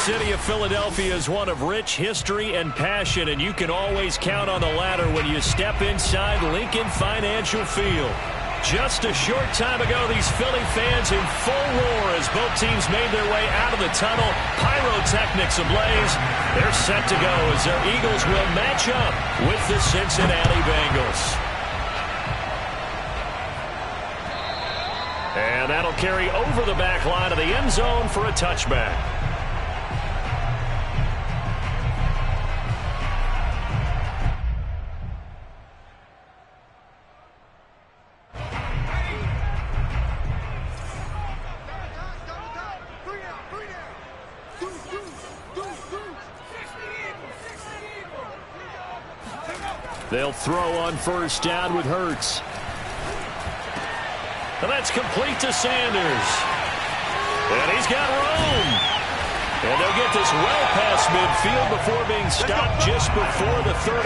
city of Philadelphia is one of rich history and passion, and you can always count on the latter when you step inside Lincoln Financial Field. Just a short time ago, these Philly fans in full roar as both teams made their way out of the tunnel. Pyrotechnics ablaze. They're set to go as their Eagles will match up with the Cincinnati Bengals. And that'll carry over the back line of the end zone for a touchback. They'll throw on first down with Hurts. And that's complete to Sanders. And he's got room. And they'll get this well past midfield before being stopped just before the 35.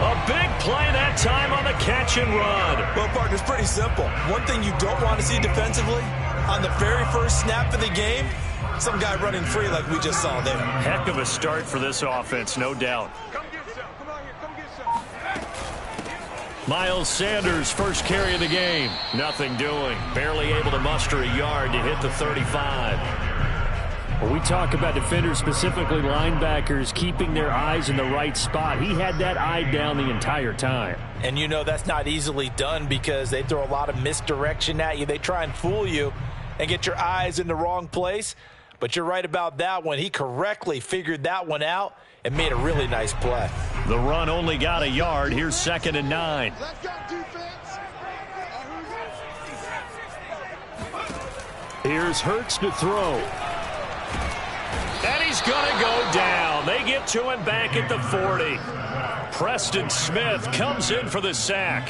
A big play that time on the catch and run. Well, partner, it's pretty simple. One thing you don't want to see defensively, on the very first snap of the game, some guy running free like we just saw there. Heck of a start for this offense, no doubt. Miles Sanders, first carry of the game. Nothing doing. Barely able to muster a yard to hit the 35. When we talk about defenders, specifically linebackers, keeping their eyes in the right spot, he had that eye down the entire time. And you know that's not easily done because they throw a lot of misdirection at you. They try and fool you and get your eyes in the wrong place. But you're right about that one. He correctly figured that one out and made a really nice play. The run only got a yard. Here's 2nd and 9. Here's Hurts to throw. And he's going to go down. They get to him back at the 40. Preston Smith comes in for the sack.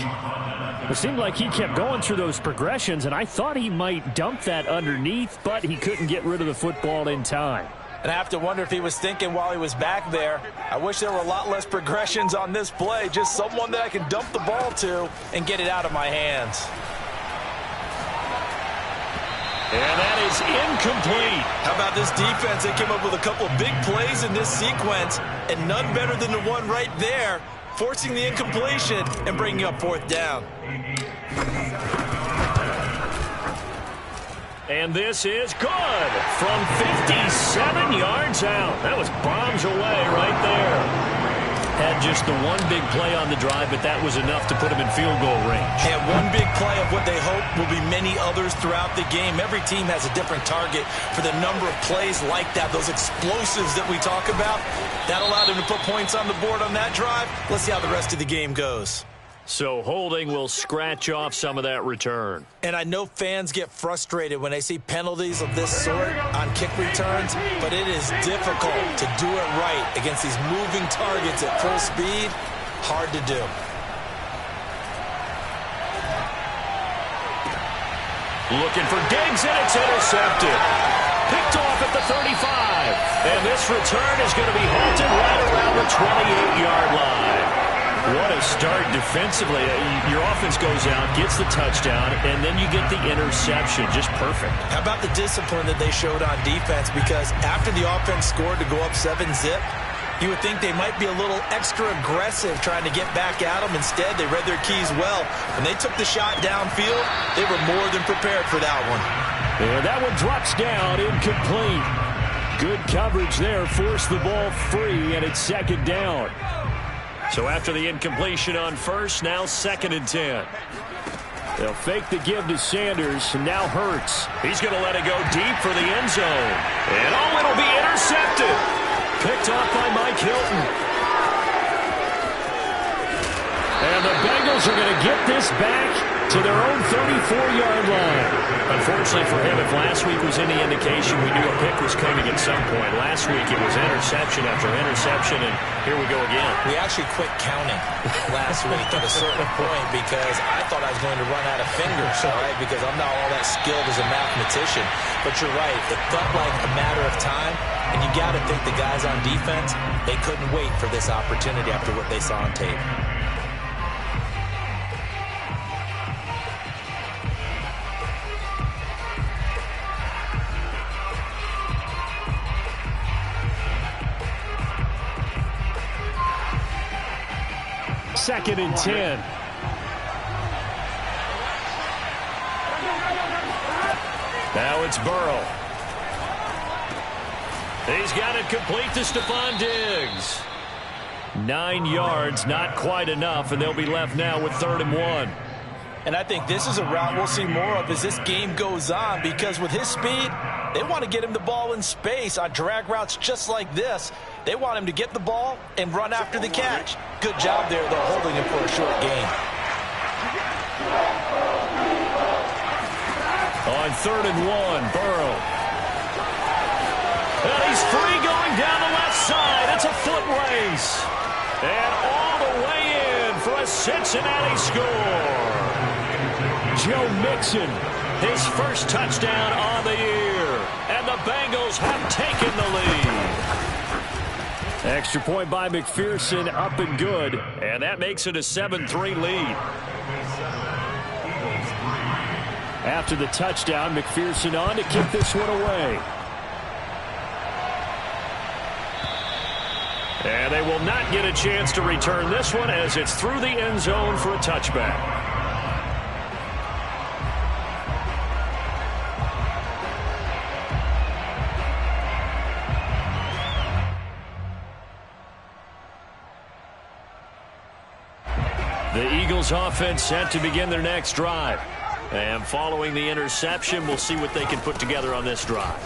It seemed like he kept going through those progressions, and I thought he might dump that underneath, but he couldn't get rid of the football in time. And I have to wonder if he was thinking while he was back there, I wish there were a lot less progressions on this play, just someone that I can dump the ball to and get it out of my hands. And that is incomplete. How about this defense? They came up with a couple of big plays in this sequence, and none better than the one right there, forcing the incompletion and bringing up 4th down. And this is good from 57 yards out. That was bombs away right there. Had just the one big play on the drive, but that was enough to put him in field goal range. And one big play of what they hope will be many others throughout the game. Every team has a different target for the number of plays like that, those explosives that we talk about. That allowed him to put points on the board on that drive. Let's see how the rest of the game goes. So holding will scratch off some of that return. And I know fans get frustrated when they see penalties of this sort on kick returns, but it is difficult to do it right against these moving targets at full speed. Hard to do. Looking for Diggs, and it's intercepted. Picked off at the 35. And this return is going to be halted right around the 28-yard line. What a start defensively. Your offense goes out, gets the touchdown, and then you get the interception. Just perfect. How about the discipline that they showed on defense? Because after the offense scored to go up 7-zip, you would think they might be a little extra aggressive trying to get back at them. Instead, they read their keys well. When they took the shot downfield, they were more than prepared for that one. And that one drops down, incomplete. Good coverage there, forced the ball free, and it's 2nd down. So after the incompletion on first, now 2nd and 10. They'll fake the give to Sanders, and now Hurts. He's going to let it go deep for the end zone. And it'll be intercepted. Picked off by Mike Hilton. And the Bengals are going to get this back to their own 34-yard line. Unfortunately for him, if last week was any indication, we knew a pick was coming at some point. Last week it was interception after interception, and here we go again. We actually quit counting last week at a certain point because I thought I was going to run out of fingers, all right, because I'm not all that skilled as a mathematician. But you're right, it felt like a matter of time, and you got to think the guys on defense, they couldn't wait for this opportunity after what they saw on tape. 2nd and 10. Now it's Burrow. He's got it complete to Stephon Diggs. 9 yards, not quite enough, and they'll be left now with 3rd and 1. And I think this is a route we'll see more of as this game goes on, because with his speed, they want to get him the ball in space on drag routes just like this. They want him to get the ball and run after the catch. Good job there, though, holding him for a short gain. On 3rd and 1, Burrow. And he's free going down the left side. It's a foot race. And all the way in for a Cincinnati score. Joe Mixon, his first touchdown on the year. And the Bengals have taken the lead. Extra point by McPherson, up and good. And that makes it a 7-3 lead. After the touchdown, McPherson on to kick this one away. And they will not get a chance to return this one as it's through the end zone for a touchback. The Eagles offense set to begin their next drive. And following the interception, we'll see what they can put together on this drive.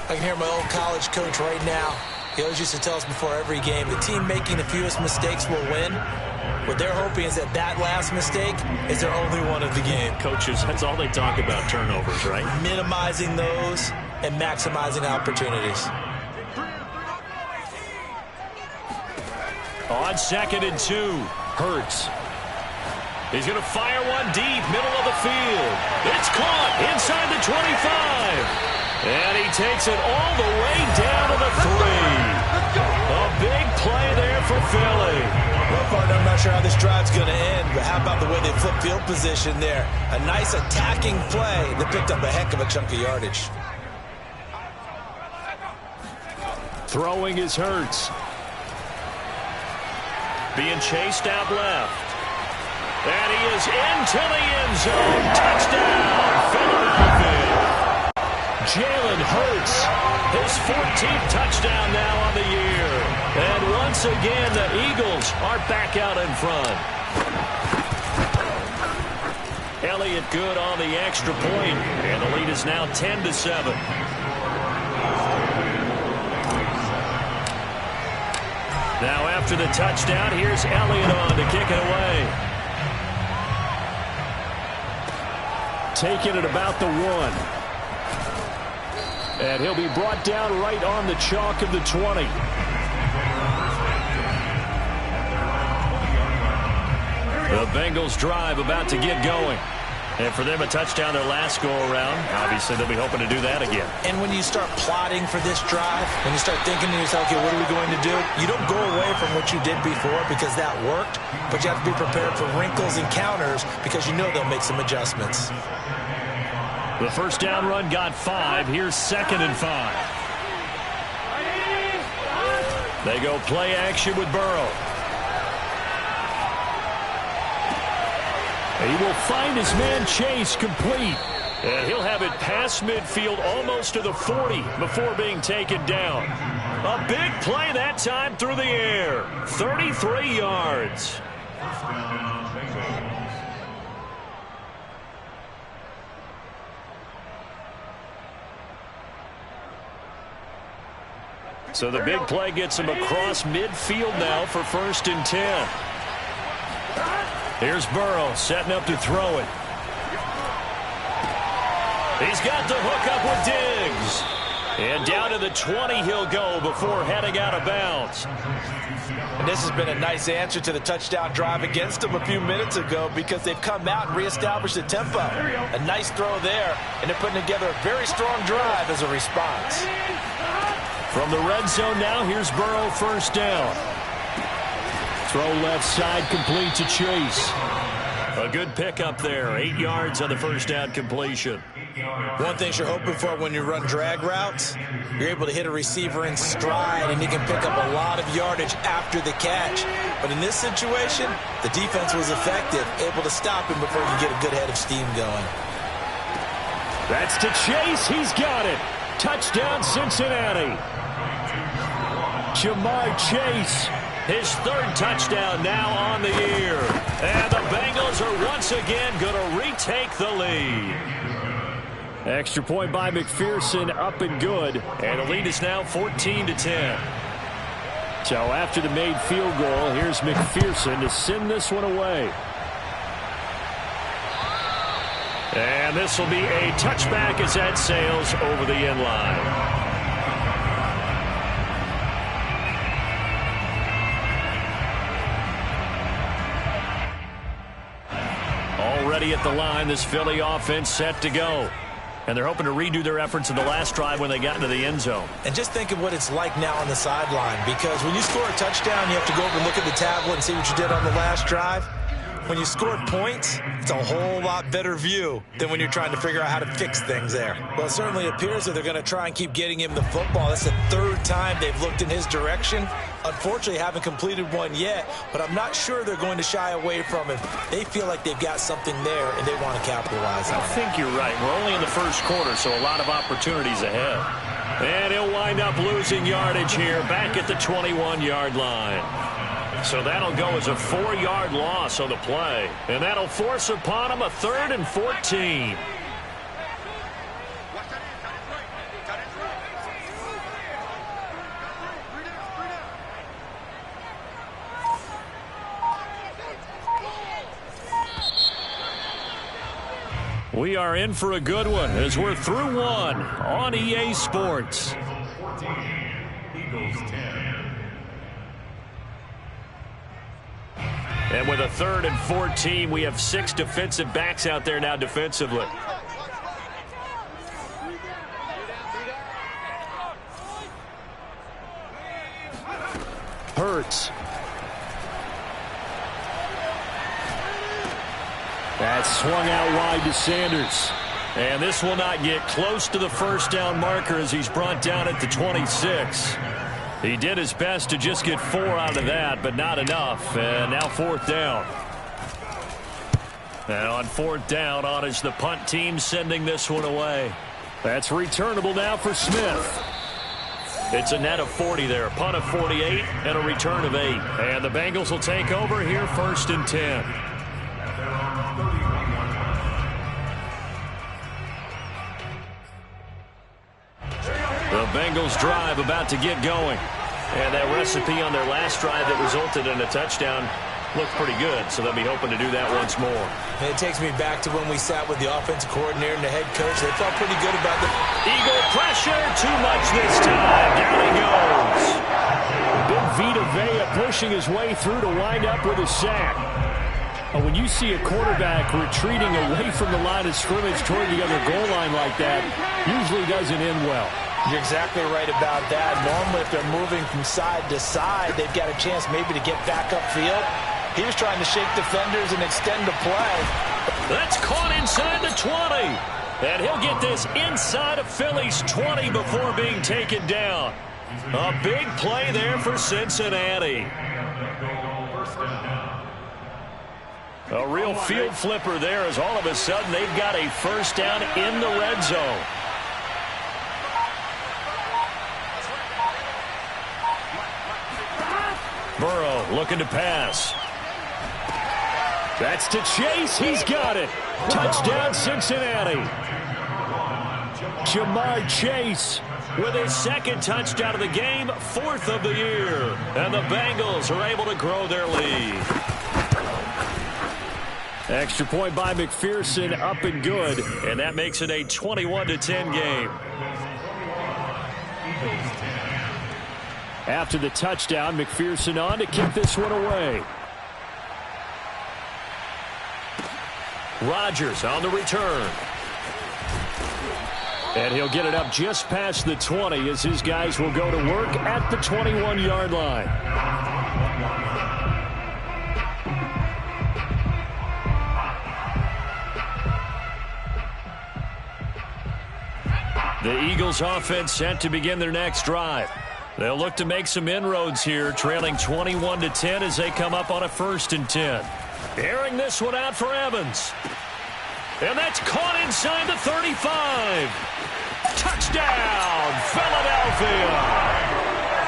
I can hear my old college coach right now. He always used to tell us before every game, the team making the fewest mistakes will win. What they're hoping is that that last mistake is their only one of the game. Coaches, that's all they talk about, turnovers, right? Minimizing those and maximizing opportunities. On 2nd and 2, Hurts. He's going to fire one deep, middle of the field. It's caught inside the 25. And he takes it all the way down to the 3. A big play there for Philly. Well, partner, I'm not sure how this drive's going to end, but how about the way they flip field position there? A nice attacking play that picked up a heck of a chunk of yardage. Throwing is Hurts. Being chased out left. And he is into the end zone. Touchdown, Philadelphia. Jalen Hurts, his 14th touchdown now on the year. And once again, the Eagles are back out in front. Elliott good on the extra point, and the lead is now 10-7. Now after the touchdown, here's Elliott on to kick it away. Taking it about the 1. And he'll be brought down right on the chalk of the 20. The Bengals drive about to get going. And for them, a touchdown their last go-around. Obviously, they'll be hoping to do that again. And when you start plotting for this drive, when you start thinking to yourself, okay, what are we going to do? You don't go away from what you did before because that worked, but you have to be prepared for wrinkles and counters because you know they'll make some adjustments. The first down run got 5. Here's 2nd and 5. They go play action with Burrow. He will find his man Chase complete. And he'll have it past midfield almost to the 40 before being taken down. A big play that time through the air. 33 yards. So the big play gets him across midfield now for 1st and 10. Here's Burrow setting up to throw it. He's got the hook up with Diggs. And down to the 20 he'll go before heading out of bounds. And this has been a nice answer to the touchdown drive against them a few minutes ago because they've come out and reestablished the tempo. A nice throw there, and they're putting together a very strong drive as a response. From the red zone now, here's Burrow, 1st down. Throw left side complete to Chase. A good pickup there. 8 yards on the first down completion. One thing you're hoping for when you run drag routes, you're able to hit a receiver in stride, and he can pick up a lot of yardage after the catch. But in this situation, the defense was effective, able to stop him before he could get a good head of steam going. That's to Chase. He's got it. Touchdown, Cincinnati. Jamar Chase. His 3rd touchdown now on the year. And the Bengals are once again going to retake the lead. Extra point by McPherson, up and good. And the lead is now 14-10. So after the made field goal, here's McPherson to send this one away. And this will be a touchback as that sails over the end line. Already at the line, this Philly offense set to go. And they're hoping to redo their efforts in the last drive when they got into the end zone. And just think of what it's like now on the sideline, because when you score a touchdown, you have to go over and look at the tablet and see what you did on the last drive. When you score points, it's a whole lot better view than when you're trying to figure out how to fix things there. Well, it certainly appears that they're going to try and keep getting him the football. That's the 3rd time they've looked in his direction. Unfortunately, haven't completed one yet, but I'm not sure they're going to shy away from him. They feel like they've got something there, and they want to capitalize on it. I think you're right. We're only in the first quarter, so a lot of opportunities ahead. And he'll wind up losing yardage here back at the 21-yard line. So that'll go as a 4-yard loss on the play. And that'll force upon him a 3rd and 14. We are in for a good one as we're through one on EA Sports. And with a 3rd and 14, we have 6 defensive backs out there now defensively. Hurts. That's swung out wide to Sanders. And this will not get close to the first down marker as he's brought down at the 26. He did his best to just get 4 out of that, but not enough. And now 4th down. And on 4th down, on is the punt team sending this one away. That's returnable now for Smith. It's a net of 40 there. Punt of 48 and a return of 8. And the Bengals will take over here 1st and 10. The Bengals drive about to get going. And that recipe on their last drive that resulted in a touchdown looked pretty good, so they'll be hoping to do that once more. And it takes me back to when we sat with the offensive coordinator and the head coach. They felt pretty good about the Eagle pressure. Too much this time. Down he goes. Big Vita Vea pushing his way through to wind up with a sack. When you see a quarterback retreating away from the line of scrimmage toward the other goal line like that, usually doesn't end well. You're exactly right about that. Normally, if they're moving from side to side, they've got a chance maybe to get back upfield. He was trying to shake defenders and extend the play. That's caught inside the 20. And he'll get this inside of Philly's 20 before being taken down. A big play there for Cincinnati. A real field flipper there as all of a sudden they've got a first down in the red zone. Burrow looking to pass. That's to Chase. He's got it. Touchdown, Cincinnati. Jamar Chase with his 2nd touchdown of the game, 4th of the year. And the Bengals are able to grow their lead. Extra point by McPherson, up and good. And that makes it a 21-10 game. After the touchdown, McPherson on to kick this one away. Rodgers on the return. And he'll get it up just past the 20 as his guys will go to work at the 21-yard line. The Eagles offense set to begin their next drive. They'll look to make some inroads here, trailing 21-10 as they come up on a 1st and 10. Airing this one out for Evans. And that's caught inside the 35. Touchdown, Philadelphia.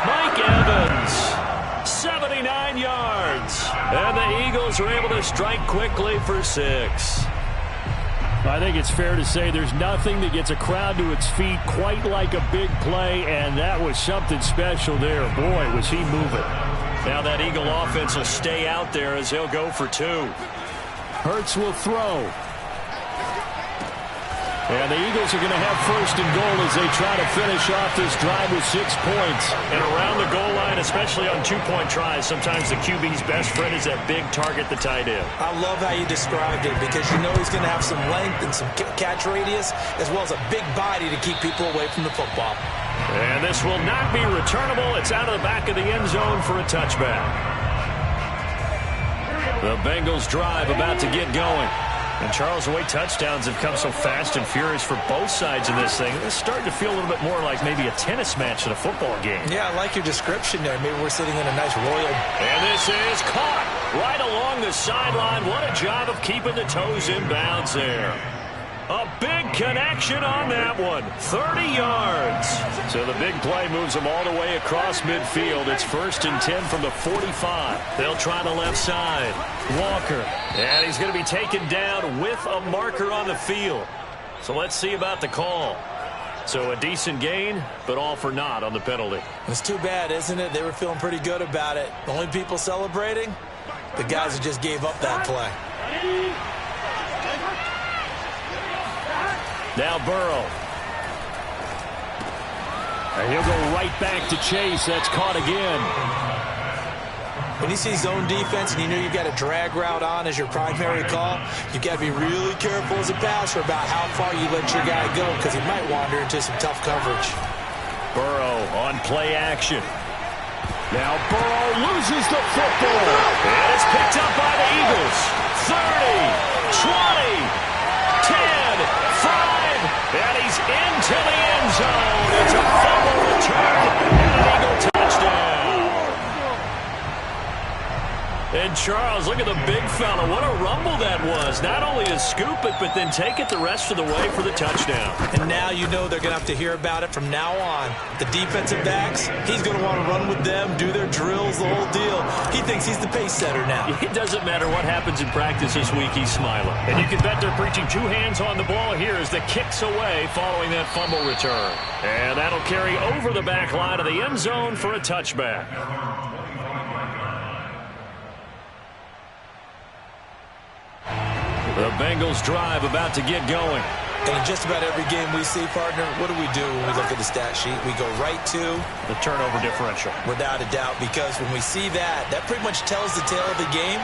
Mike Evans, 79 yards. And the Eagles are able to strike quickly for 6. I think it's fair to say there's nothing that gets a crowd to its feet quite like a big play, and that was something special there. Boy, was he moving. Now that Eagle offense will stay out there as they'll go for 2. Hurts will throw. And the Eagles are going to have 1st and goal as they try to finish off this drive with 6 points. And around the goal line, especially on 2-point tries, sometimes the QB's best friend is that big target, the tight end. I love how you described it because you know he's going to have some length and some catch radius as well as a big body to keep people away from the football. And this will not be returnable. It's out of the back of the end zone for a touchback. The Bengals drive about to get going. And, Charles, the way touchdowns have come so fast and furious for both sides in this thing, it's starting to feel a little bit more like maybe a tennis match in a football game. Yeah, I like your description there. Maybe we're sitting in a nice royal. And this is caught right along the sideline. What a job of keeping the toes in bounds there. A big connection on that one. 30 yards. So the big play moves them all the way across midfield. It's 1st and 10 from the 45. They'll try the left side. Walker. And he's going to be taken down with a marker on the field. So let's see about the call. So a decent gain, but all for naught on the penalty. It's too bad, isn't it? They were feeling pretty good about it. The only people celebrating, the guys who just gave up that play. Now Burrow. And he'll go right back to Chase. That's caught again. When you see zone defense and you know you've got a drag route on as your primary call, you've got to be really careful as a passer about how far you let your guy go because he might wander into some tough coverage. Burrow on play action. Now Burrow loses the football. And it's picked up by the Eagles. 30, 20, 10, 5. And he's into the end zone. It's a fumble return and an Eagle touchdown. And Charles, look at the big fella. What a rumble that was. Not only to scoop it, but then take it the rest of the way for the touchdown. And now you know they're going to have to hear about it from now on. The defensive backs, he's going to want to run with them, do their drills, the whole deal. He thinks he's the pace setter now. It doesn't matter what happens in practice this week, he's smiling. And you can bet they're preaching 2 hands on the ball here as the kick's away following that fumble return. And that'll carry over the back line of the end zone for a touchback. The Bengals drive about to get going. And in just about every game we see, partner, what do we do when we look at the stat sheet? We go right to the turnover differential. Without a doubt, because when we see that, that pretty much tells the tale of the game.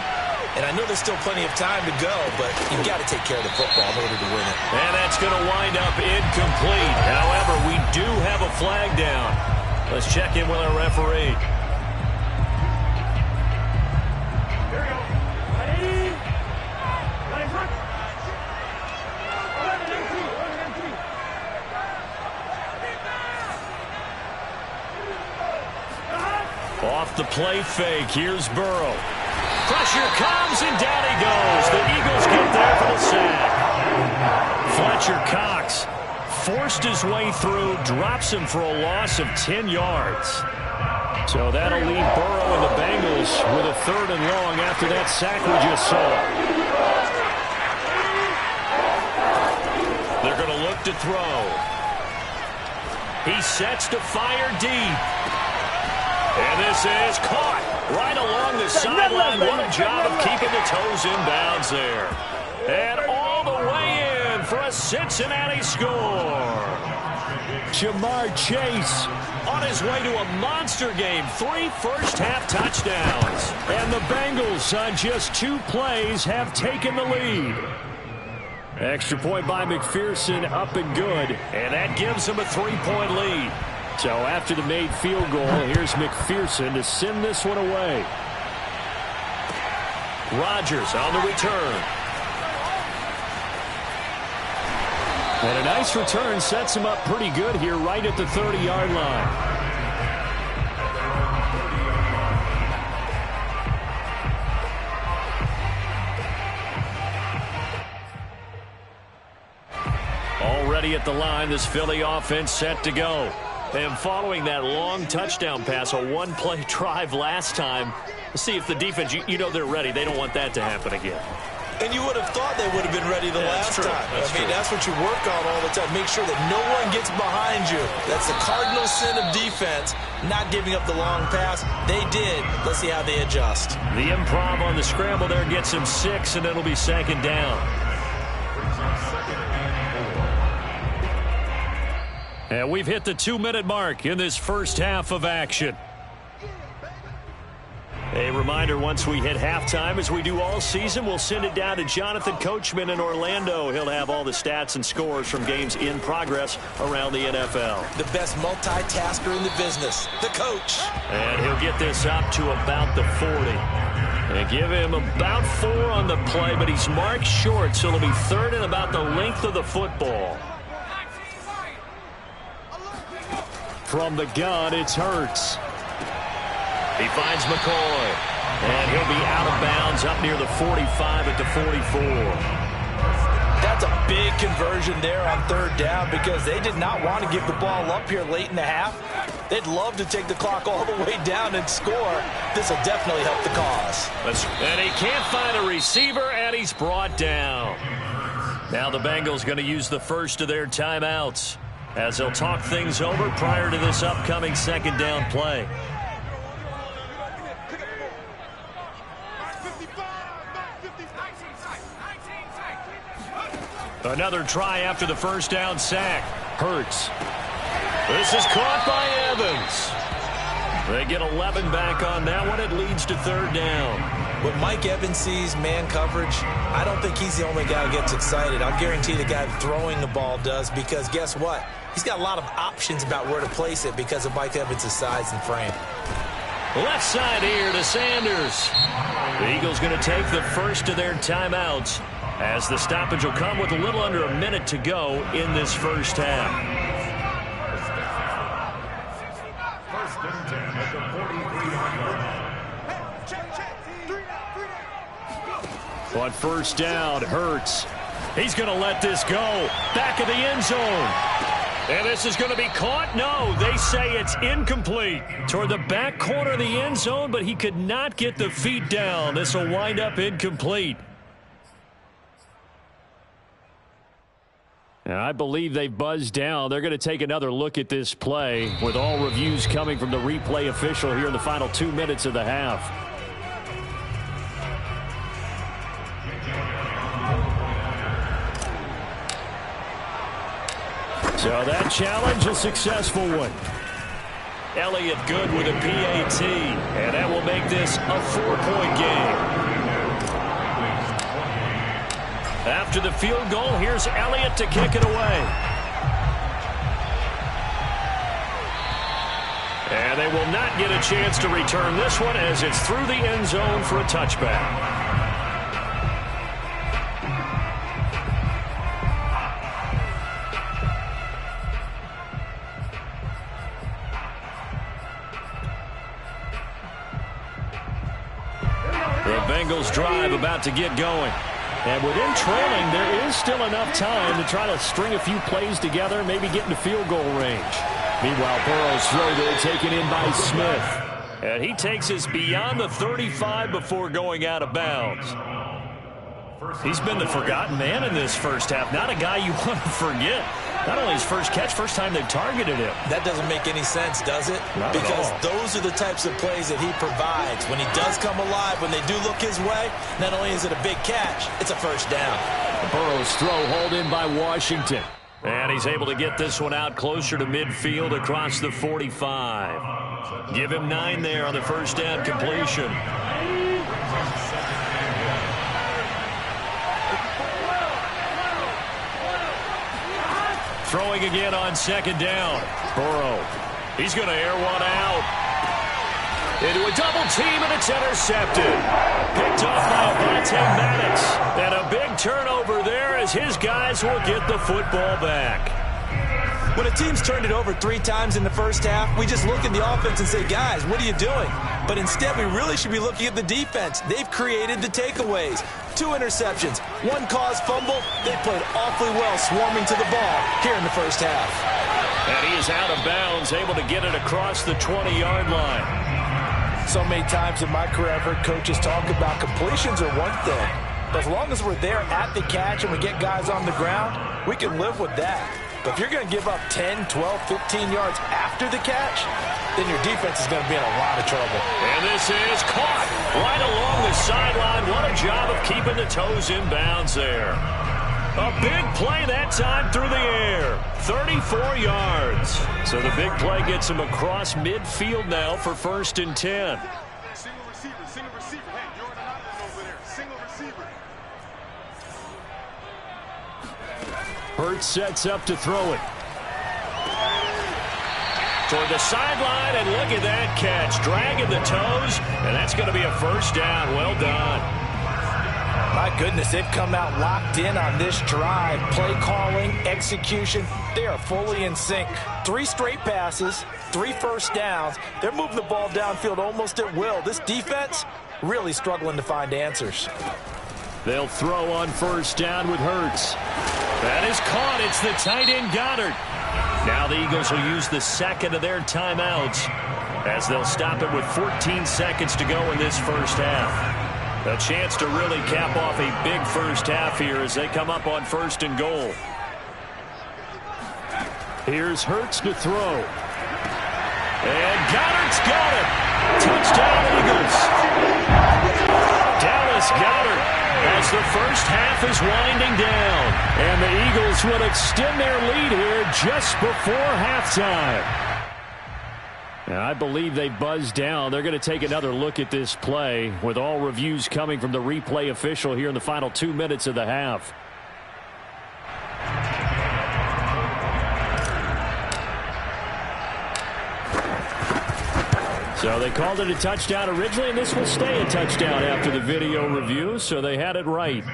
And I know there's still plenty of time to go, but you've got to take care of the football in order to win it. And that's going to wind up incomplete. However, we do have a flag down. Let's check in with our referee. Off the play fake, here's Burrow. Pressure comes, and down he goes. The Eagles get there for the sack. Fletcher Cox forced his way through, drops him for a loss of 10 yards. So that'll leave Burrow and the Bengals with a 3rd and long after that sack we just saw. They're going to look to throw. He sets to fire deep. And this is caught right along the sideline. What a job of keeping the toes in bounds there. And all the way in for a Cincinnati score. Jamar Chase on his way to a monster game. 3 first-half touchdowns. And the Bengals on just 2 plays have taken the lead. Extra point by McPherson, up and good. And that gives them a 3-point lead. So after the made field goal, here's McPherson to send this one away. Rodgers on the return. And a nice return sets him up pretty good here right at the 30-yard line. Already at the line, this Philly offense set to go. And following that long touchdown pass, a one-play drive last time, let's see if the defense, you know they're ready. They don't want that to happen again. And you would have thought they would have been ready the last time. That's what you work on all the time. Make sure that no one gets behind you. That's the cardinal sin of defense, not giving up the long pass. They did. Let's see how they adjust. The improv on the scramble there gets him 6, and it'll be second down. And we've hit the 2-minute mark in this first half of action. A reminder, once we hit halftime, as we do all season, we'll send it down to Jonathan Coachman in Orlando. He'll have all the stats and scores from games in progress around the NFL. The best multitasker in the business, the coach. And he'll get this up to about the 40. And give him about 4 on the play, but he's marked short, so it'll be third and about the length of the football. From the gun, it's Hurts. He finds McCoy. And he'll be out of bounds up near the 45 at the 44. That's a big conversion there on third down because they did not want to give the ball up here late in the half. They'd love to take the clock all the way down and score. This will definitely help the cause. And he can't find a receiver, and he's brought down. Now the Bengals going to use the first of their timeouts as they'll talk things over prior to this upcoming second down play. Another try after the first down sack. Hurts. This is caught by Evans. They get 11 back on that one. It leads to third down. When Mike Evans sees man coverage, I don't think he's the only guy who gets excited. I'll guarantee the guy throwing the ball does, because guess what? He's got a lot of options about where to place it because of Mike Evans' size and frame. Left side here to Sanders. The Eagles going to take the first of their timeouts as the stoppage will come with a little under a minute to go in this first half. On first down, Hurts. He's going to let this go. Back of the end zone. And this is going to be caught? No, they say it's incomplete. Toward the back corner of the end zone, but he could not get the feet down. This will wind up incomplete. And I believe they've buzzed down. They're going to take another look at this play with all reviews coming from the replay official here in the final 2 minutes of the half. So that challenge, a successful one. Elliott good with a PAT, and that will make this a 4-point game. After the field goal, here's Elliott to kick it away. And they will not get a chance to return this one as it's through the end zone for a touchback. Bengals drive about to get going. And within trailing, there is still enough time to try to string a few plays together, maybe get into field goal range. Meanwhile, Burrow's throw there taken in by Smith. And he takes us beyond the 35 before going out of bounds. He's been the forgotten man in this first half. Not a guy you want to forget. Not only his first catch, first time they've targeted him. That doesn't make any sense, does it? Not because at all. Those are the types of plays that he provides. When he does come alive, when they do look his way, not only is it a big catch, it's a first down. Burrow's throw hauled in by Washington. And he's able to get this one out closer to midfield across the 45. Give him 9 there on the first down completion. Throwing again on second down. Burrow. He's going to air one out. Into a double team, and it's intercepted. Picked off by Avonte Maddox. And a big turnover there as as his guys will get the football back. When a team's turned it over 3 times in the first half, we just look at the offense and say, guys, what are you doing? But instead, we really should be looking at the defense. They've created the takeaways. 2 interceptions, 1 caused fumble. They played awfully well swarming to the ball here in the first half. And he is out of bounds, able to get it across the 20-yard line. So many times in my career, I've heard coaches talk about completions are one thing. But as long as we're there at the catch and we get guys on the ground, we can live with that. But if you're going to give up 10, 12, 15 yards after the catch, then your defense is going to be in a lot of trouble. And this is caught right along the sideline. What a job of keeping the toes in bounds there. A big play that time through the air. 34 yards. So the big play gets him across midfield now for 1st and 10. Single receiver, single receiver. Hey, you're an island over there. Single receiver. Hurts sets up to throw it. Toward the sideline, and look at that catch. Dragging the toes, and that's going to be a 1st down. Well done. My goodness, they've come out locked in on this drive. Play calling, execution, they are fully in sync. 3 straight passes, 3 first downs. They're moving the ball downfield almost at will. This defense really struggling to find answers. They'll throw on 1st down with Hurts. That is caught. It's the tight end Goddard. Now the Eagles will use the 2nd of their timeouts as they'll stop it with 14 seconds to go in this first half. A chance to really cap off a big first half here as they come up on 1st and goal. Here's Hurts to throw. And Goddard's got it. Touchdown Eagles. Dallas Goedert as the first half is winding down. And the Eagles will extend their lead here just before halftime. Now, I believe they buzzed down. They're going to take another look at this play with all reviews coming from the replay official here in the final 2 minutes of the half. So they called it a touchdown originally, and this will stay a touchdown after the video review, so they had it right.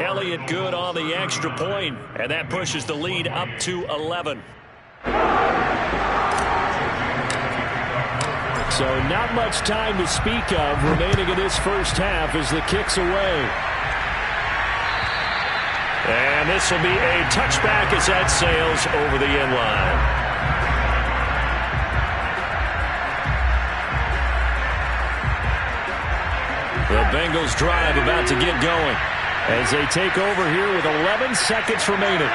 Elliott good on the extra point, and that pushes the lead up to 11. So not much time to speak of remaining in this first half as the kick's away. And this will be a touchback as that sails over the end line. The Bengals drive about to get going as they take over here with 11 seconds remaining.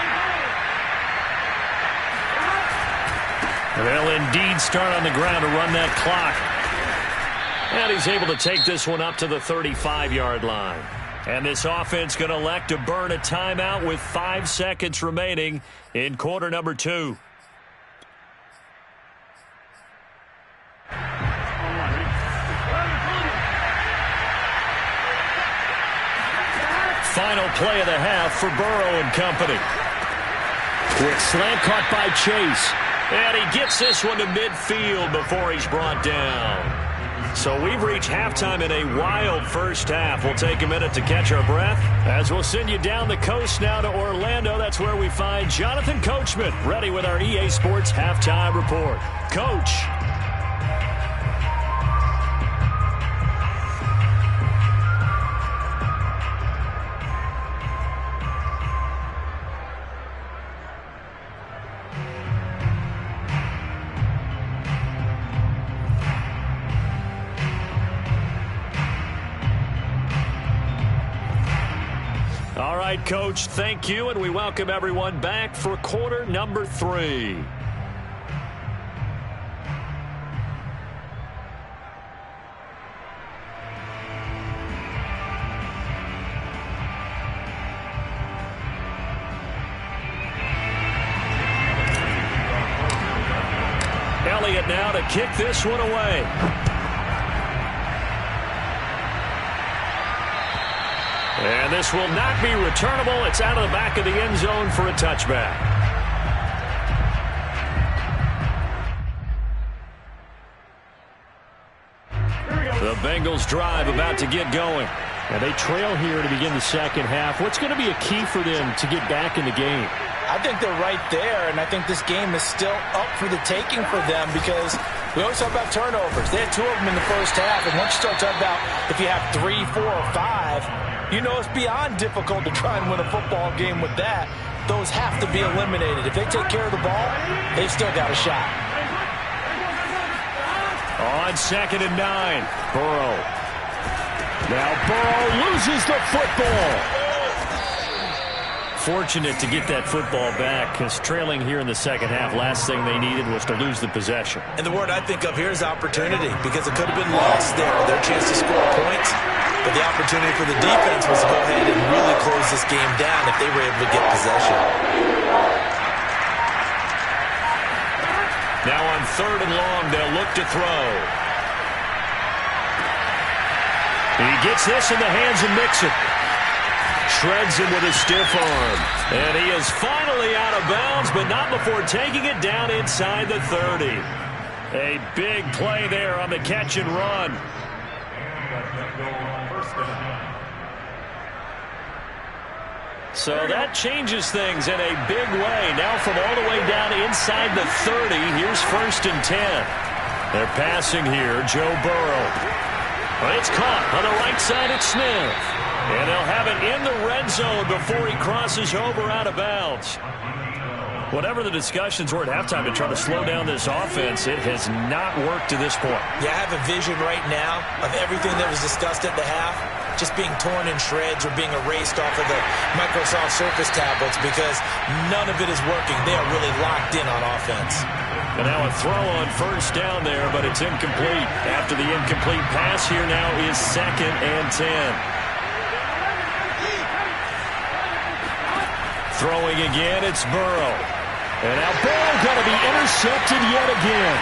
They'll indeed start on the ground to run that clock. And he's able to take this one up to the 35-yard line. And this offense going to elect to burn a timeout with 5 seconds remaining in quarter number 2. Final play of the half for Burrow and company. Quick slant caught by Chase. And he gets this one to midfield before he's brought down. So we've reached halftime in a wild first half. We'll take a minute to catch our breath as we'll send you down the coast now to Orlando. That's where we find Jonathan Coachman ready with our EA Sports Halftime Report. Coach. All right, Coach, thank you, and we welcome everyone back for quarter number 3. Elliott now to kick this one away. And this will not be returnable. It's out of the back of the end zone for a touchback. The Bengals drive about to get going. And they trail here to begin the second half. What's going to be a key for them to get back in the game? I think they're right there, and I think this game is still up for the taking for them because we always talk about turnovers. They had 2 of them in the first half, and once you start talking about if you have 3, 4, or 5, you know it's beyond difficult to try and win a football game with that. Those have to be eliminated. If they take care of the ball, they've still got a shot. On 2nd and 9, Burrow. Now Burrow loses the football. Fortunate to get that football back because trailing here in the second half, last thing they needed was to lose the possession. And the word I think of here is opportunity because it could have been lost there, their chance to score points. But the opportunity for the defense was to go ahead and really close this game down if they were able to get possession. Now on 3rd and long, they'll look to throw. He gets this in the hands of Mixon. Shreds him with a stiff arm. And he is finally out of bounds, but not before taking it down inside the 30. A big play there on the catch and run. So that changes things in a big way. Now from all the way down inside the 30, here's 1st and 10. They're passing here, Joe Burrow. But it's caught on the right side at Smith. And they'll have it in the red zone before he crosses over out of bounds. Whatever the discussions were at halftime to try to slow down this offense, it has not worked to this point. Yeah, I have a vision right now of everything that was discussed at the half just being torn in shreds or being erased off of the Microsoft Surface tablets because none of it is working. They are really locked in on offense. And now a throw on 1st down there, but it's incomplete. After the incomplete pass, here now is 2nd and 10. Throwing again, it's Burrow. And now Burrow going to be intercepted yet again.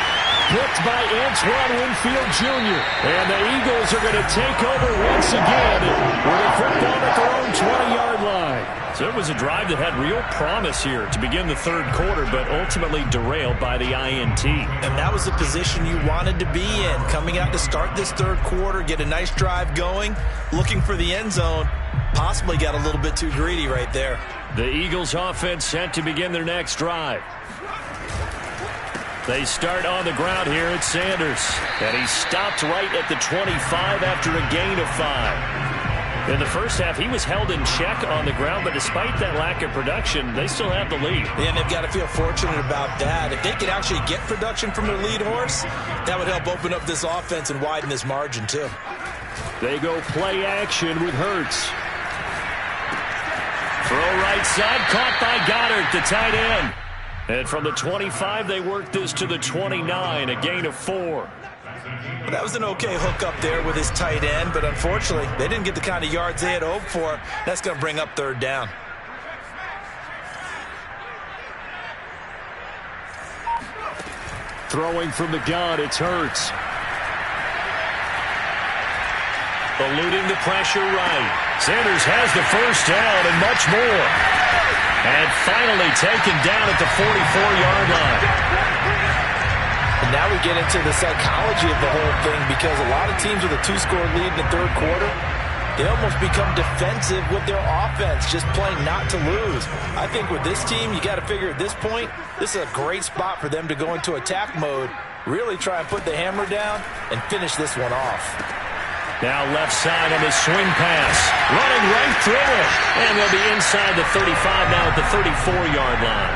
Picked by Antoine Winfield Jr. And the Eagles are going to take over once again with a football at their own 20-yard line. So it was a drive that had real promise here to begin the 3rd quarter, but ultimately derailed by the INT. And that was the position you wanted to be in. Coming out to start this 3rd quarter, get a nice drive going, looking for the end zone. Possibly got a little bit too greedy right there. The Eagles offense set to begin their next drive. They start on the ground here at Sanders. And he stopped right at the 25 after a gain of 5. In the first half, he was held in check on the ground, but despite that lack of production, they still have the lead. Yeah, and they've got to feel fortunate about that. If they could actually get production from their lead horse, that would help open up this offense and widen this margin, too. They go play action with Hurts. Throw right side, caught by Goddard, the tight end. And from the 25, they work this to the 29, a gain of 4. Well, that was an okay hook up there with his tight end, but unfortunately, they didn't get the kind of yards they had hoped for. That's going to bring up 3rd down. Throwing from the gun, it's Hurts. Eluding the pressure right. Sanders has the 1st down and much more. And finally taken down at the 44-yard line. And now we get into the psychology of the whole thing because a lot of teams with a 2-score lead in the 3rd quarter, they almost become defensive with their offense, just playing not to lose. I think with this team, you got to figure at this point, this is a great spot for them to go into attack mode, really try and put the hammer down and finish this one off. Now left side on the swing pass. Running right through it. And they'll be inside the 35 now at the 34-yard line.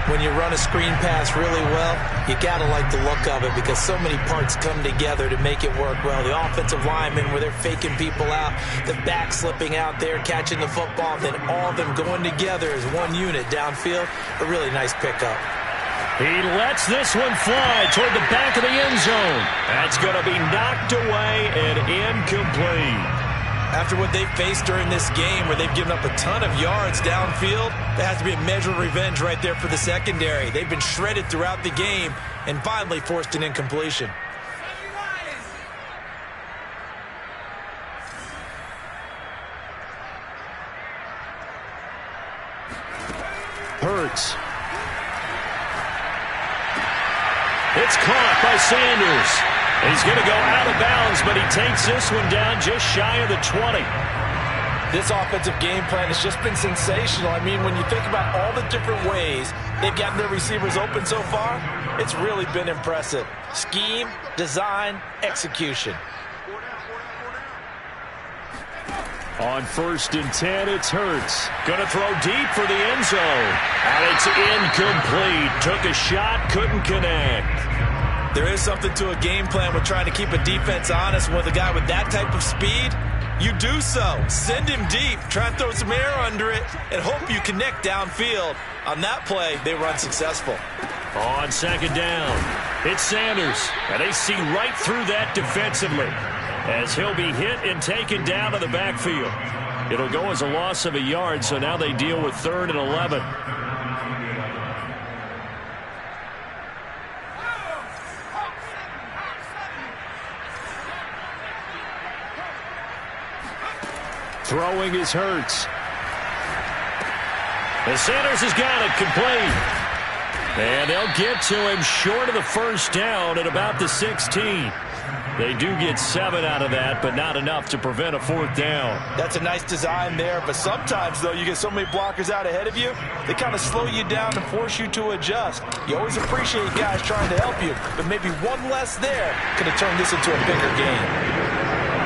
When you run a screen pass really well, you got to like the look of it because so many parts come together to make it work well. The offensive linemen where they're faking people out, the back slipping out there, catching the football, then all of them going together as one unit downfield. A really nice pickup. He lets this one fly toward the back of the end zone. That's going to be knocked away and incomplete. After what they've faced during this game where they've given up a ton of yards downfield, that has to be a measure of revenge right there for the secondary. They've been shredded throughout the game and finally forced an incompletion. Hurts. It's caught by Sanders. He's going to go out of bounds, but he takes this one down just shy of the 20. This offensive game plan has just been sensational. I mean, when you think about all the different ways they've gotten their receivers open so far, it's really been impressive. Scheme, design, execution. On 1st and 10, it's Hurts. Going to throw deep for the end zone. And it's incomplete. Took a shot, couldn't connect. There is something to a game plan with trying to keep a defense honest. With a guy with that type of speed, you do so. Send him deep. Try and throw some air under it and hope you connect downfield. On that play, they were unsuccessful. On 2nd down, it's Sanders. And they see right through that defensively, as he'll be hit and taken down to the backfield. It'll go as a loss of a yard, so now they deal with 3rd and 11. Throwing is Hurts. And Sanders has got it complete. And they'll get to him short of the 1st down at about the 16. They do get 7 out of that, but not enough to prevent a 4th down. That's a nice design there, but sometimes, though, you get so many blockers out ahead of you, they kind of slow you down and force you to adjust. You always appreciate guys trying to help you, but maybe one less there could have turned this into a bigger game.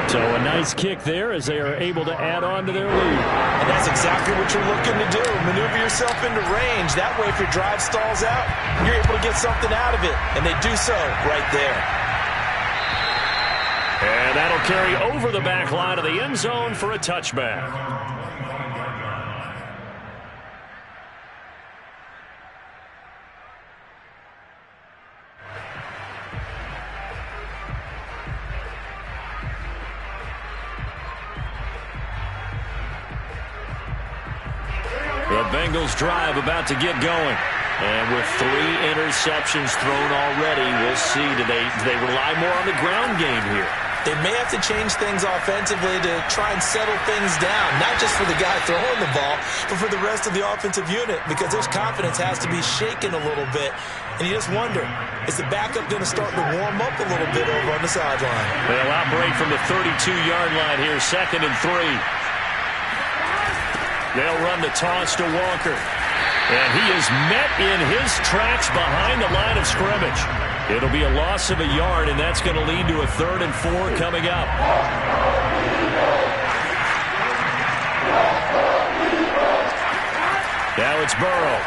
So a nice kick there as they are able to add on to their lead. And that's exactly what you're looking to do. Maneuver yourself into range. That way, if your drive stalls out, you're able to get something out of it. And they do so right there. And that'll carry over the back line of the end zone for a touchback. The Bengals drive about to get going. And with 3 interceptions thrown already, we'll see. Do they rely more on the ground game here? They may have to change things offensively to try and settle things down, not just for the guy throwing the ball, but for the rest of the offensive unit, because their confidence has to be shaken a little bit. And you just wonder, is the backup going to start to warm up a little bit over on the sideline? They'll outbreak from the 32-yard line here, 2nd and 3. They'll run the toss to Walker. And he is met in his tracks behind the line of scrimmage. It'll be a loss of a yard, and that's going to lead to a 3rd and 4 coming up. Now it's Burrow.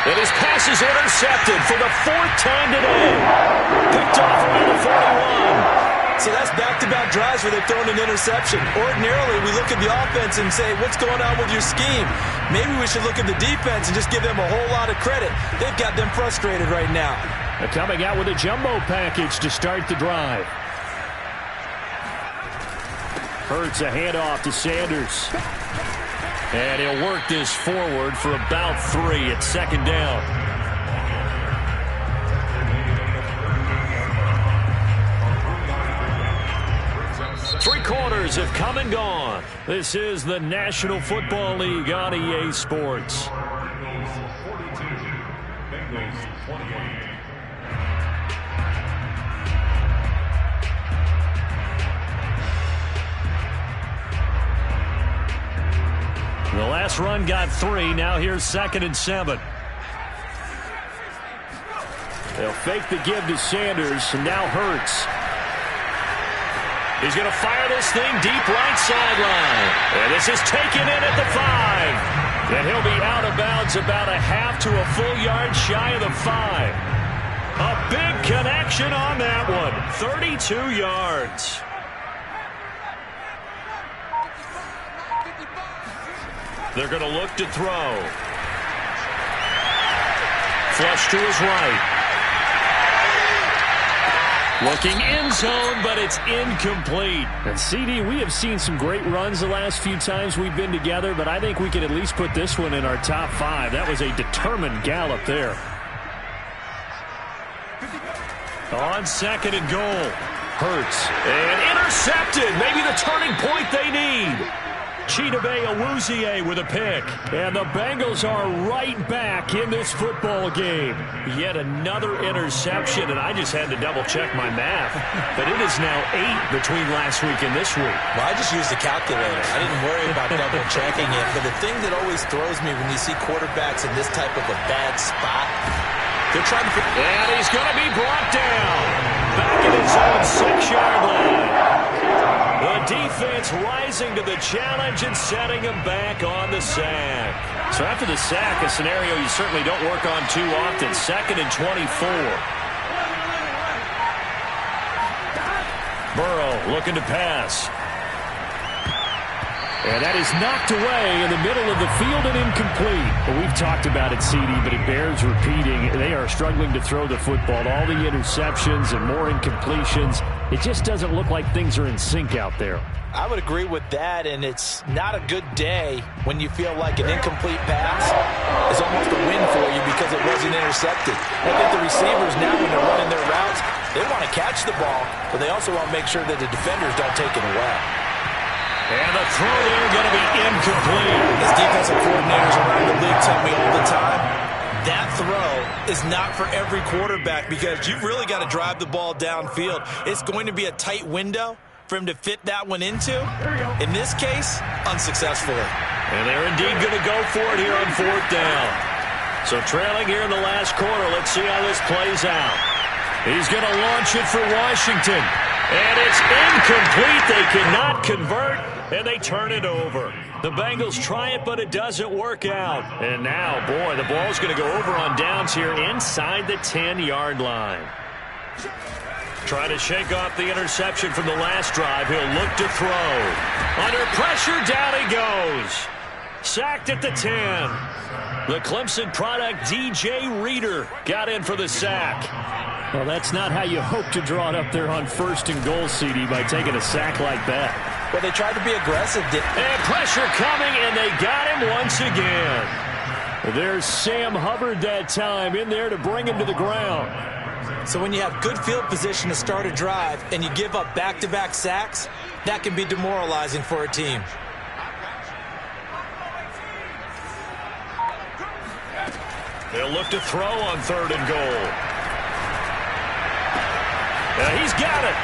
And his pass is intercepted for the 4th time today. Picked off around the 41. So that's back-to-back drives where they've thrown an interception. Ordinarily, we look at the offense and say, what's going on with your scheme? Maybe we should look at the defense and just give them a whole lot of credit. They've got them frustrated right now. They're coming out with a jumbo package to start the drive. Hurts a handoff to Sanders. And he'll work this forward for about 3 at 2nd down. Three quarters have come and gone. This is the National Football League on EA Sports. The last run got 3. Now here's 2nd and 7. They'll fake the give to Sanders, and now Hurts. He's going to fire this thing deep right sideline. And this is taken in at the 5. And he'll be out of bounds about a half to a full yard shy of the 5. A big connection on that one. 32 yards. They're going to look to throw. Flush to his right. Looking end zone, but it's incomplete. And CD, we have seen some great runs the last few times we've been together, but I think we can at least put this one in our top 5. That was a determined gallop there. On 2nd and goal. Hurts. And intercepted. Maybe the turning point they need. Chidobe with a pick. And the Bengals are right back in this football game. Yet another interception, and I just had to double-check my math. But it is now 8 between last week and this week. Well, I just used a calculator. I didn't worry about double-checking it. But the thing that always throws me when you see quarterbacks in this type of a bad spot, they're trying to... And he's going to be brought down. Back in his own 6-yard line. The defense rising to the challenge and setting him back on the sack. So after the sack, a scenario you certainly don't work on too often. 2nd and 24. Burrow looking to pass. And that is knocked away in the middle of the field and incomplete. Well, we've talked about it, CD, but it bears repeating. They are struggling to throw the football. All the interceptions and more incompletions. It just doesn't look like things are in sync out there. I would agree with that, and it's not a good day when you feel like an incomplete pass is almost a win for you because it wasn't intercepted. I think the receivers now, when they're running their routes, they want to catch the ball, but they also want to make sure that the defenders don't take it away. And the throw there going to be incomplete. As defensive coordinators around the league tell me all the time, that throw is not for every quarterback because you've really got to drive the ball downfield. It's going to be a tight window for him to fit that one into. In this case, unsuccessfully. And they're indeed going to go for it here on 4th down. So trailing here in the last quarter, let's see how this plays out. He's going to launch it for Washington. And it's incomplete. They cannot convert, and they turn it over. The Bengals try it, but it doesn't work out. And now, boy, the ball's going to go over on downs here inside the 10-yard line. Trying to shake off the interception from the last drive. He'll look to throw. Under pressure, down he goes. Sacked at the 10. The Clemson product, DJ Reader, got in for the sack. Well, that's not how you hope to draw it up there on 1st and goal, CD, by taking a sack like that. Well, they tried to be aggressive. And pressure coming, and they got him once again. There's Sam Hubbard that time in there to bring him to the ground. So when you have good field position to start a drive and you give up back-to-back sacks, that can be demoralizing for a team. They'll look to throw on 3rd and goal. He's got it.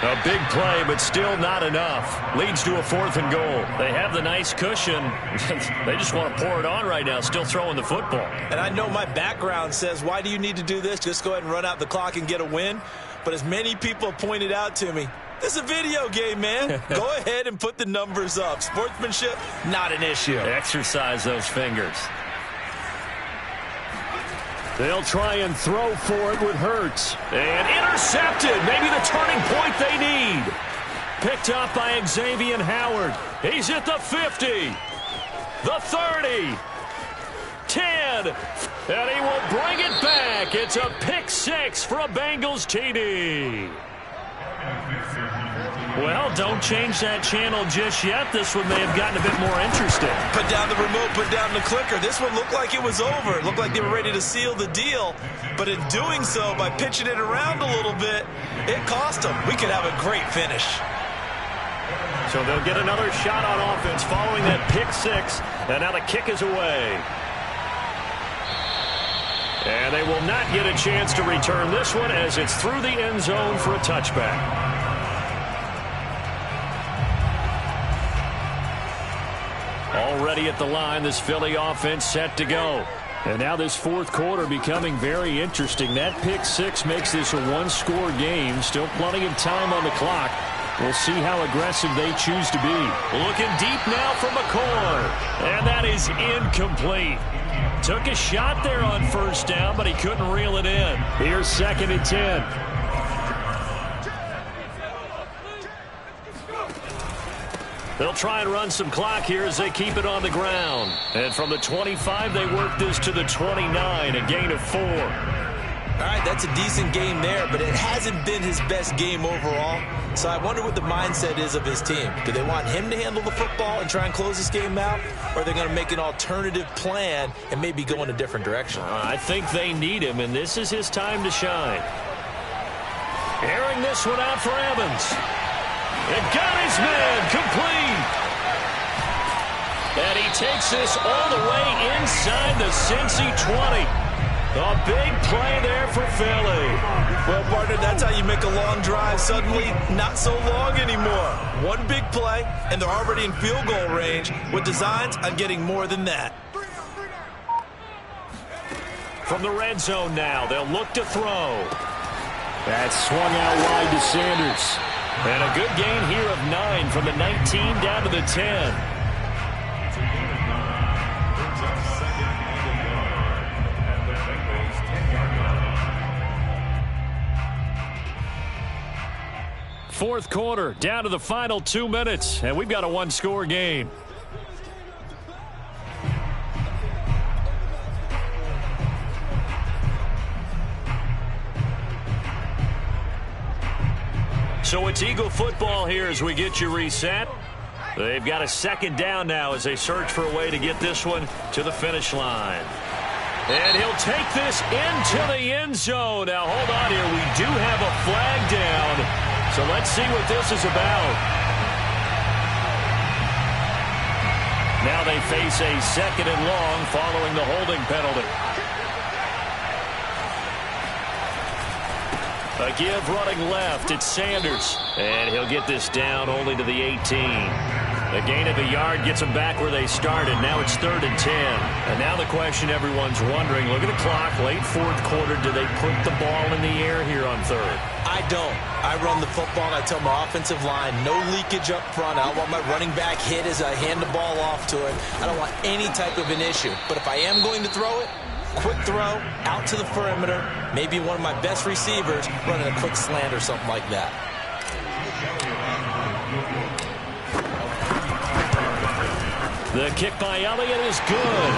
A big play, but still not enough. Leads to a 4th and goal. They have the nice cushion. They just want to pour it on right now, still throwing the football. And I know my background says, why do you need to do this? Just go ahead and run out the clock and get a win. But as many people pointed out to me, this is a video game, man. Go ahead and put the numbers up. Sportsmanship, not an issue. Exercise those fingers. They'll try and throw for it with Hurts. And intercepted. Maybe the turning point they need. Picked up by Xavier Howard. He's at the 50. The 30. 10. And he will bring it back. It's a pick 6 for a Bengals TD. Well, don't change that channel just yet. This one may have gotten a bit more interesting. Put down the remote, put down the clicker. This one looked like it was over. It looked like they were ready to seal the deal. But in doing so, by pitching it around a little bit, it cost them. We could have a great finish. So they'll get another shot on offense following that pick 6. And now the kick is away. And they will not get a chance to return this one as it's through the end zone for a touchback. Already at the line, this Philly offense set to go. And now this 4th quarter becoming very interesting. That pick 6 makes this a one-score game. Still plenty of time on the clock. We'll see how aggressive they choose to be. Looking deep now for McCoy. And that is incomplete. Took a shot there on 1st down, but he couldn't reel it in. Here's 2nd and 10. They'll try and run some clock here as they keep it on the ground. And from the 25, they work this to the 29, a gain of 4. All right, that's a decent game there, but it hasn't been his best game overall. So I wonder what the mindset is of his team. Do they want him to handle the football and try and close this game out? Or are they going to make an alternative plan and maybe go in a different direction? I think they need him, and this is his time to shine. Airing this one out for Evans. It got his man complete. takes this all the way inside the Cincy 20. A big play there for Philly. Well, partner, that's how you make a long drive suddenly not so long anymore. One big play, and they're already in field goal range with designs on getting more than that. From the red zone now, they'll look to throw. That swung out wide to Sanders. And a good gain here of 9 from the 19 down to the 10. Fourth quarter, down to the final 2 minutes, and we've got a one-score game. So it's Eagle football here as we get you reset. They've got a second down now as they search for a way to get this one to the finish line. And he'll take this into the end zone. Now, hold on here. We do have a flag down. So let's see what this is about. Now they face a second and long following the holding penalty. A give running left. It's Sanders. And he'll get this down only to the 18. The gain of a yard gets them back where they started. Now it's 3rd and 10. And now the question everyone's wondering, look at the clock, late fourth quarter, do they put the ball in the air here on 3rd? I don't. I run the football and I tell my offensive line, no leakage up front. I don't want my running back hit as I hand the ball off to him. I don't want any type of an issue. But if I am going to throw it, quick throw, out to the perimeter, maybe one of my best receivers running a quick slant or something like that. The kick by Elliott is good.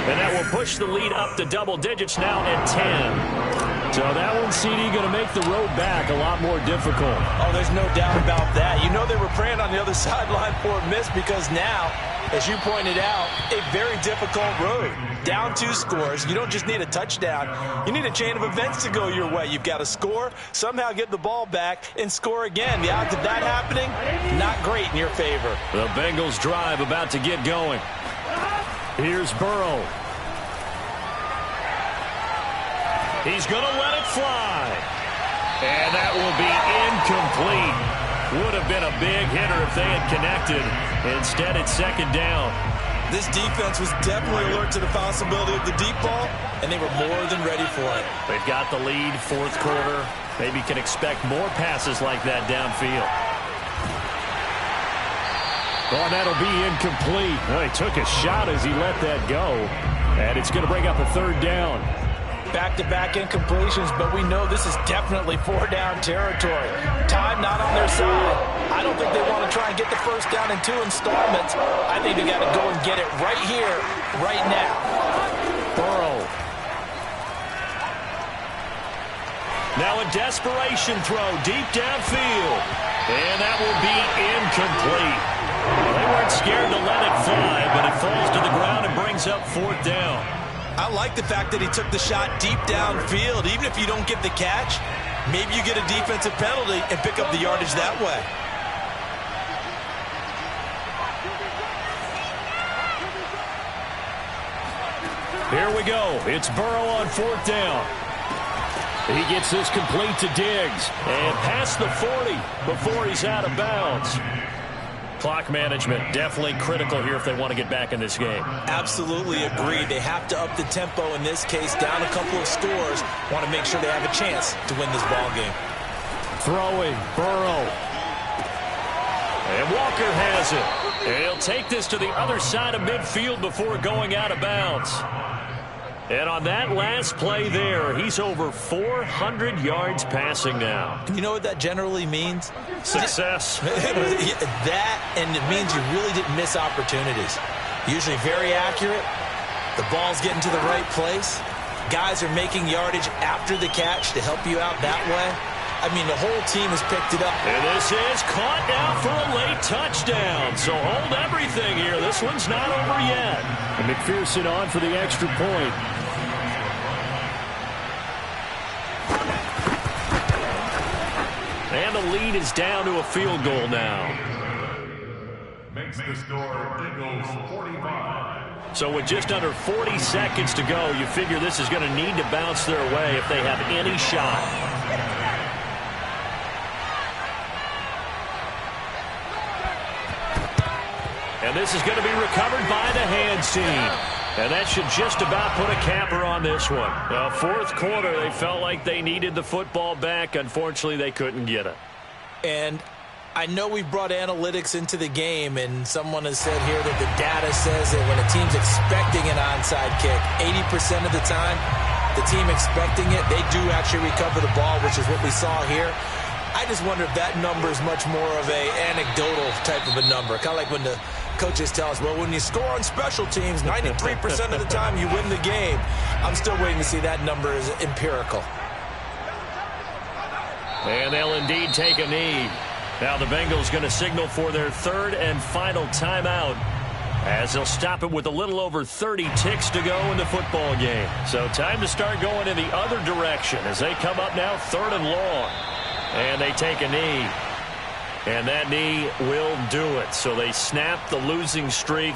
And that will push the lead up to double digits now at 10. So that one, CD, going to make the road back a lot more difficult. Oh, there's no doubt about that. You know they were praying on the other sideline for a miss because now, as you pointed out, a very difficult road. Down 2 scores. You don't just need a touchdown. You need a chain of events to go your way. You've got to score, somehow get the ball back, and score again. The odds of that happening, not great in your favor. The Bengals drive about to get going. Here's Burrow. He's going to let it fly. And that will be incomplete. Would have been a big hitter if they had connected. Instead, it's second down. This defense was definitely alert to the possibility of the deep ball, and they were more than ready for it. They've got the lead, fourth quarter. Maybe can expect more passes like that downfield. Oh, that'll be incomplete. Well, he took a shot as he let that go. And it's going to bring up a 3rd down. Back-to-back incompletions, but we know this is definitely 4-down territory. Time not on their side. I don't think they want to try and get the first down in 2 installments. I think they got to go and get it right here, right now. Burrow. Now a desperation throw deep downfield. And that will be incomplete. They weren't scared to let it fly, but it falls to the ground and brings up 4th down. I like the fact that he took the shot deep downfield. Even if you don't get the catch, maybe you get a defensive penalty and pick up the yardage that way. Here we go. It's Burrow on 4th down. He gets this complete to Diggs. And past the 40 before he's out of bounds. Clock management definitely critical here if they want to get back in this game. Absolutely agreed. They have to up the tempo in this case, down a couple of scores. Want to make sure they have a chance to win this ball game. Throwing, Burrow. And Walker has it. And he'll take this to the other side of midfield before going out of bounds. And on that last play there, he's over 400 yards passing now. You know what that generally means? Success. That, and it means you really didn't miss opportunities. Usually very accurate. The ball's getting to the right place. Guys are making yardage after the catch to help you out that way. I mean, the whole team has picked it up. And this is caught now for a late touchdown. So hold everything here. This one's not over yet. And McPherson on for the extra point. And the lead is down to a field goal now. Makes the score Eagles 45. So with just under 40 seconds to go, you figure this is going to need to bounce their way if they have any shot. And this is going to be recovered by the hands team. And that should just about put a capper on this one. Well, fourth quarter, they felt like they needed the football back. Unfortunately, they couldn't get it. And I know we brought analytics into the game, and someone has said here that the data says that when a team's expecting an onside kick, 80% of the time, the team expecting it, they do actually recover the ball, which is what we saw here. I just wonder if that number is much more of a anecdotal type of a number. Kind of like when the coaches tell us, well, when you score on special teams, 93% of the time you win the game. I'm still waiting to see that number is empirical. And they'll indeed take a knee. Now the Bengals going to signal for their third and final timeout as they'll stop it with a little over 30 ticks to go in the football game. So time to start going in the other direction as they come up now third and long. And they take a knee. And that knee will do it. So they snap the losing streak.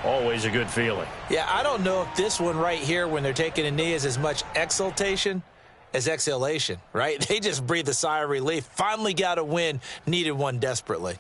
Always a good feeling. Yeah, I don't know if this one right here when they're taking a knee is as much exultation as exhalation, right? They just breathe a sigh of relief. Finally got a win. Needed one desperately.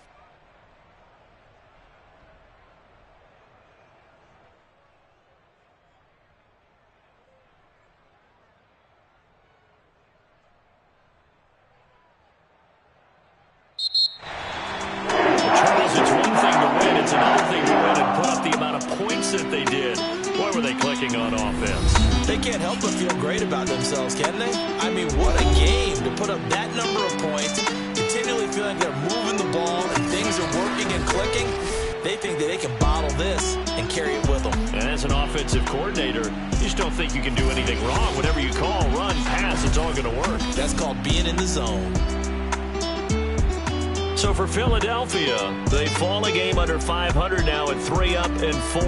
Charles, it's one thing to win. It's another thing to win and put up the amount of points that they did. Boy, were they clicking on offense. They can't help but feel great about themselves, can they? I mean, what a game to put up that number of points, continually feeling they're moving the ball and things are working and clicking. They think that they can bottle this and carry it with them. And as an offensive coordinator, you just don't think you can do anything wrong. Whatever you call, run, pass, it's all going to work. That's called being in the zone. So for Philadelphia, they fall a game under 500 now at 3 up and 4.